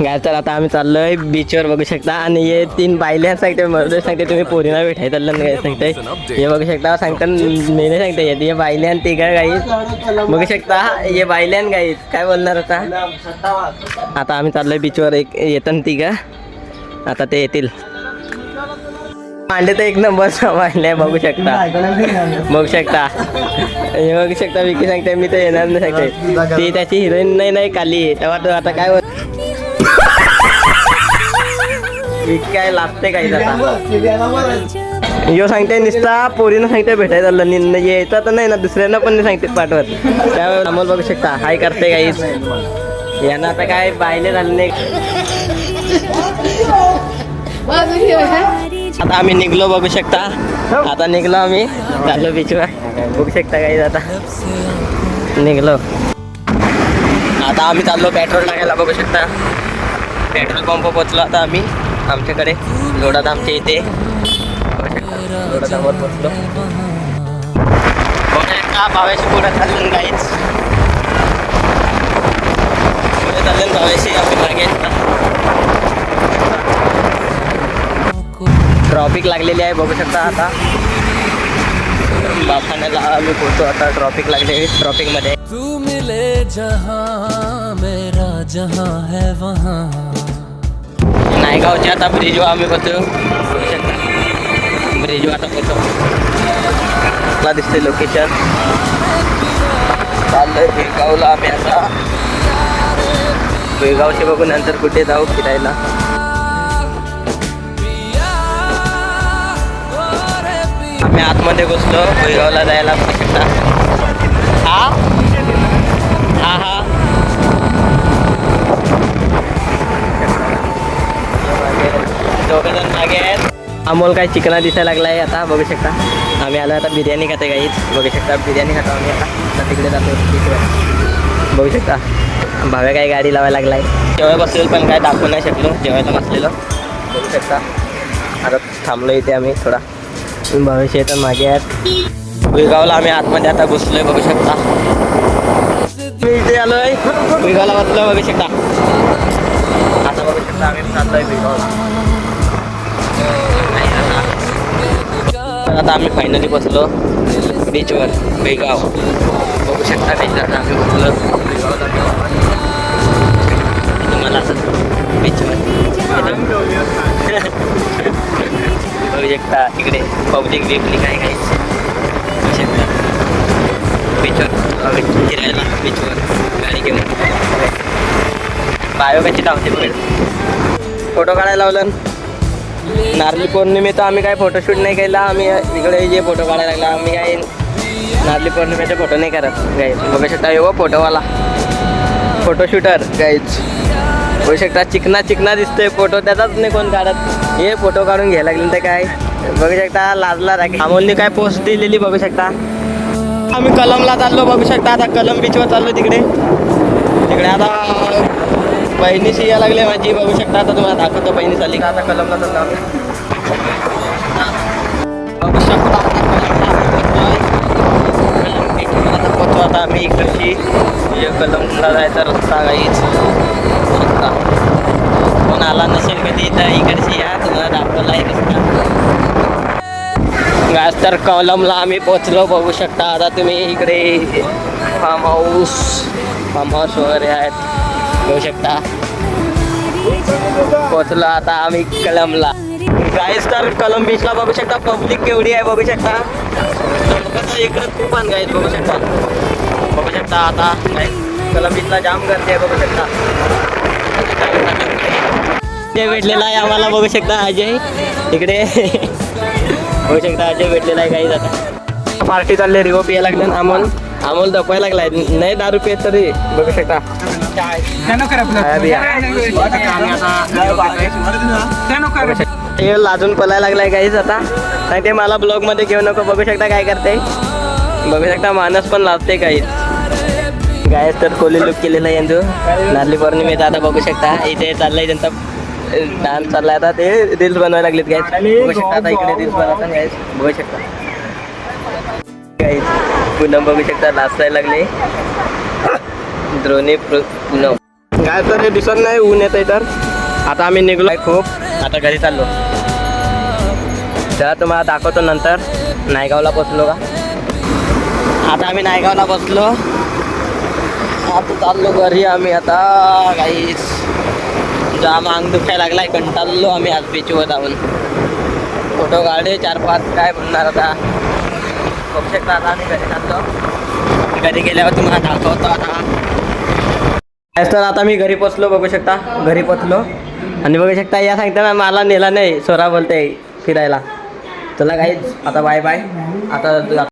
गाय तर आता आम्ही चाललोय बीचवर बघू शकता. आणि हे 3 बायल्या सांगते मर्द सांगते तुम्ही पोरीना भेटाय चाललं काय सांगते. हे बघू शकता सांगता मेने सांगते हे बायल्यान ती काय गाईत बघू शकता. हे बायल्यान गाईत काय बोलणार आता. आता आम्ही चाललोय बीचवर. एक येतात ती का आता ते येतील. मांडे तर एक नंबर बायल्या बघू शकता. बघू शकता हे बघू शकता. विकी सांगते मी तर येणार नाही सांगते. ती त्याची हिरोईन नाही काली तेव्हा तो आता काय काय लागते काही यो सांगते निसता पोरीनं सांगते भेटायला चाललं येतं तर नाही ना दुसऱ्यांना पण नाही सांगते पाठवत. त्यावेळेस अमोल बघू शकता हाय करते काहीच. यांना आता काय बायले झाले नाही. आता आम्ही निघलो बघू शकता. आता निघलो आम्ही चाललो बीचवर बघू शकता काही. आता निघलो आता आम्ही चाललो पेट्रोल टाकायला बघू शकता. पेट्रोल पंप पोचलो आता आम्ही आमच्याकडे लोडाधामच्या इथे लोडाधामवर पोचलो. भाव्याशी पुढे चाललं काहीच पुढे चाललं भाव्याशी आम्ही मागे. ट्रॉफिक लागलेली आहे बघू शकता. आता बाफाण्याला आम्ही पोहोचतो आता. ट्रॉफिक लागले ट्रॉफिकमध्ये. तू मिले जहां मेरा जहां है वहां. नायगावच्या आता ब्रिजवर आम्ही पोहोचतो बघू शकता. ब्रिजवर आता पोहोचतो. मला दिसते लोकेशन. चाललंय बेळगावला आम्ही आता. बेळगावचे बघू नंतर कुठे जाऊ फिरायला. आम्ही आतमध्ये घुसलो बेळगावला जायला बघू शकता. हा हा हा दोघंजण मागे आहेत. अमोल काय चिकना दिसायला लागलाय आता बघू शकता. आम्ही आलो आता बिर्याणी खाते काहीच बघू शकता. बिर्याणी खातो आम्ही आता तिकडे जातो बघू शकता. भाव्या काय गाडी लावायला लागलाय. जेवायला बसलेलो पण काय दाखवू नाही शकलो. जेवायला बसलेलो बघू शकता. आता थांबलो इथे आम्ही थोडा. भावेशी येतात मागे आहेत. बेळगावला आम्ही आतमध्ये आता घुसलोय बघू शकता. मी इथे आलोय बेळगावला बसलो बघू शकता. आता बघू शकता आम्ही चाललोय बेळगावला. आता आम्ही फायनली बसलो बीचवर बेळगाव बघू शकता. बेळगावला आम्ही बसलो तुम्हाला असं बीचवर बघू शकता. इकडे पब्लिक बिपली काय काही बघू शकता. बीचवर फिरायला बीचवर गाडी घेऊन बायोगाची धावते बघ. फोटो काढायला लावलं. नारळी पौर्णिमेचं आम्ही काय फोटोशूट नाही केला. आम्ही इकडे जे फोटो काढायला लागला आम्ही काय नारळी पौर्णिमेचे फोटो नाही करत गाईज बघू शकता. येऊ फोटोवाला फोटोशूटर गाईज बघू शकता. चिकना दिसतोय फोटो त्याचाच नाही कोण काढत. हे फोटो काढून घ्यायला लागले तर काय बघू शकता. लाजला राखी अमोलने काय पोस्ट दिलेली बघू शकता. आम्ही कलमला चाललो बघू शकता. आता कलम बीचवर चाललो तिकडे आता बहिणीशी या लागले माझी बघू शकता. आता तुम्हाला दाखवतो बहिणी चालली का. आता कलमला चाललो आम्ही बघू शकता. पोचतो आता आम्ही इकडची कलमला जायचा रस्ता काहीच कोण आला नसेल कधी तर इकडची या तुम्हाला दाखवला आहे रस्ता. गाज तर कलमला आम्ही पोचलो बघू शकता. आता तुम्ही इकडे फार्म हाऊस वगैरे आहेत बघू शकता. पोचलो आता आम्ही कलमला. गाईस तर कलम बीचला बघू शकता. पब्लिक केवढी आहे बघू शकता. इकडे खूप पण गाईस बघू शकता. आता कलम बीचला जाम गर्दी आहे बघू शकता. ते भेटलेला आहे आम्हाला बघू शकता. अजय इकडे बघू शकता. अजय भेटलेला आहे काही आता. पार्टी चालले रिओ पिया लागले. अमोल दपायला लागलाय नाही दारू पित तरी बघू शकता. ते लाजून पलायला लागलाय काहीच आता सांगते मला ब्लॉग मध्ये घेऊ नको. बघू शकता काय करते बघू शकता. माणूस पण लाजते काहीच. गायस तर कोली लुक केलेला आहे यांचं नारळी पौर्णिमेचा. आता बघू शकता इथे चाललंय त्यांचा डान्स चाललाय. आता ते रील्स बनवायला लागलेत गायस बघू शकता. आता इकडे रील्स बनवतात गायस बघू शकता. गायस पूनम बघू शकता नाचायला लागले. द्रोणी पूनम काय तर हे दिसत नाही, ऊन येत आहे तर आता आम्ही निघलो खूप, आता घरी चाललो. चला तुम्हाला दाखवतो नंतर. नायगावला बसलो का, आता आम्ही नायगावला बसलो. आता चाललो घरी आम्ही. आता काहीच जाम अंग दुखायला लागलाय, कंटाळलो आम्ही आज बीचवर जाऊन. फोटो काढले 4-5, काय म्हणणार आता. बघू शकता आता आम्ही घरी चाललो. घरी गेल्यावर तुम्हाला दाखवतो आता. तर आता मी घरी पोचलो, बघू शकता घरी पोचलो. आणि बघू शकता या सांगताना मला नेला नाही, स्वरा बोलते फिरायला. चला काहीच आता बाय बाय. आता